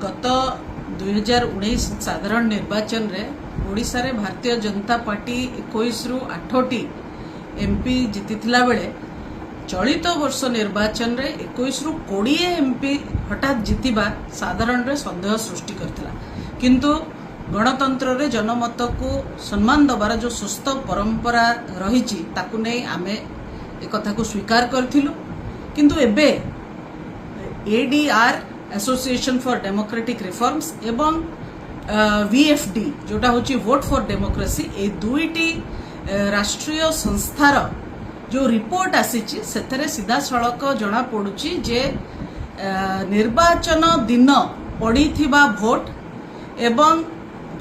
गत 2019 साधारण निर्वाचन रे ओडिशा रे भारतीय जनता पार्टी 21 रु 8टी एमपी जीतिथिला बेले चलित वर्ष निर्वाचन रे 21 रु 20 एमपी हठात जीतिबा साधारण रे संदेह सृष्टि करथिला। किंतु गणतंत्र रे जनमत को सम्मान दबार जो सुस्थ परंपरा रही ताकू नहीं आमे एक कथा को स्वीकार करथिलु। किंतु एबे ADR association for democratic reforms एवं वीएफडी जोटा होची वोट फॉर डेमोक्रेसी ए दुईटी राष्ट्रीय संस्थार जो रिपोर्ट आसीची सेथरे सीधा सड़क जना पड़ुची जे निर्वाचन दिन पड़ीथिबा भोट एवं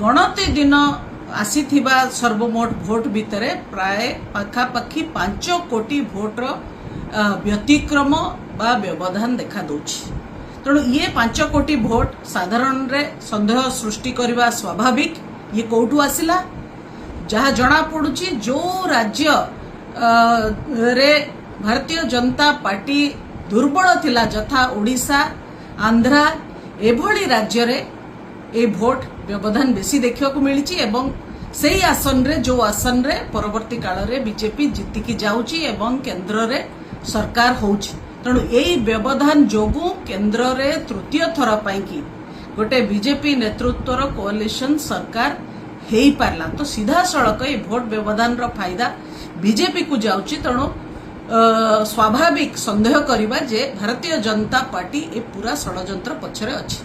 गणति दिन आसीथिबा सर्वमोट भोट भितरे प्राय पाखापाखि 5 कोटी भोटर व्यतिक्रम बा व्यवधान देखा दउछि। तेणु ये 5 कोटी भोट साधारण रे संदेह सृष्टि करवा स्वाभाविक। ये कोठू आसिला जहाँ जना पड़ुछि जो राज्य रे भारतीय जनता पार्टी दुर्बल थिला जथा ओडिशा आंध्रा एभली राज्य रे ए भोट व्यवधान बेसी देखा मिली एवं सेही आसन रे जो आसन रे परवर्ती काल रे बीजेपी जीतिकी जाउची एवं केंद्र रे सरकार होउची। तेणु यही व्यवधान जोगु केंद्र रे तृतीय थर पाई कि गोटे बीजेपी नेतृत्वर कोअलिशन सरकार हेई पारला। तो सीधा सड़क ये भोट व्यवधान रो फायदा बीजेपी को जाउची। तेणु स्वाभाविक संदेह करिबा जे भारतीय जनता पार्टी ए पूरा षडयंत्र पछरे अछि।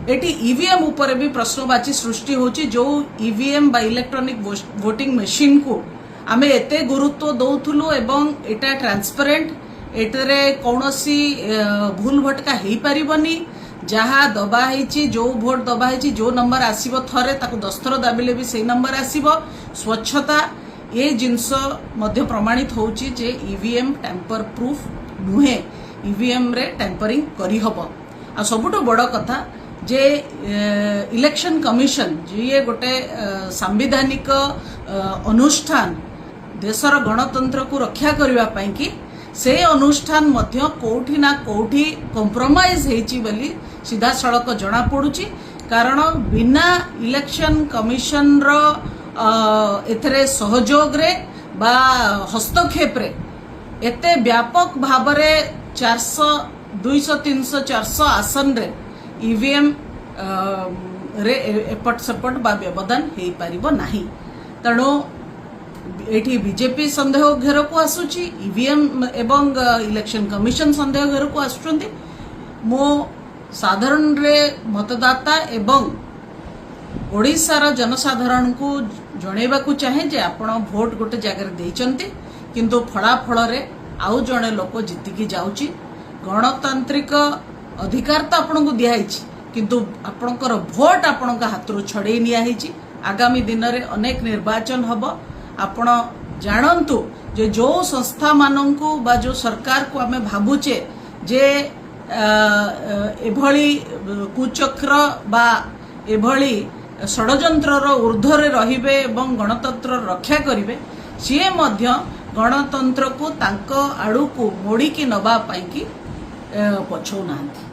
एटी ईवीएम ऊपर भी प्रश्नवाची सृष्टि होची। जो ईवीएम बा इलेक्ट्रॉनिक वोटिंग मशीन को आमे एते गुरुत्व दउथुलु एवं एटा ट्रांसपेरेंट एटरे कौनसी भूल भटका हेई परिबनी। जहा दबा हेची जो भोट दबा हेची जो नंबर आसीबो थरे ताकू 10 थर दाबिले भी सेही नंबर आसीबो। स्वच्छता ये जिनस मध्य प्रमाणित होची जे ईवीएम टैंपर प्रूफ नुहे। ईवीएम रे टैंपरिंग करी हबो। आ सबुठो बड़ कथा जे इलेक्शन कमिशन जे गोटे संवैधानिक अनुष्ठान देशर गणतंत्र को रक्षा करबा पई कि से अनुष्ठान मध्य कोठी ना कोठी कॉम्प्रोमाइज हेची बोली सीधा सड़क जना पड़ुची। कारण बिना इलेक्शन कमिशन रो एथरे सहयोग रे बा हस्तक्षेप रे एते व्यापक भावरे 400 200 300 400 आसन रे ईवीएम रे एपट सपट बा व्यवधान हेई पारिबो नाही। तेणु एठी बीजेपी संदेह घेर को आसुची ईवीएम एवं इलेक्शन कमिशन संदेह घेर को आसुचंदी। मो साधारण रे मतदाता एवं ओडिशार जनसाधारण को जणेबा को चाहे जे आपण भोट गोटे जगह देइचंती किंतु फलाफल रे आउ जणे लोक जीतिकी जाउची। गणतांत्रिक अधिकार तो आपन को दिया किंतु आपणकर भोट आपण हाथरू छड़े नियाही। आगामी दिन में अनेक निर्वाचन हम आपण जानतु जे जो संस्था मानू बा जो सरकार को आमे भाबुचे जे एभली कुचक्र बा एभली षडयंत्र ऊर्ध्वरे रहिबे एवं गणतंत्र रक्षा करिवे सी मध्य गणतंत्र को तांको आड़ू को मोड़ी की नबा पाई कि पछौ नांती।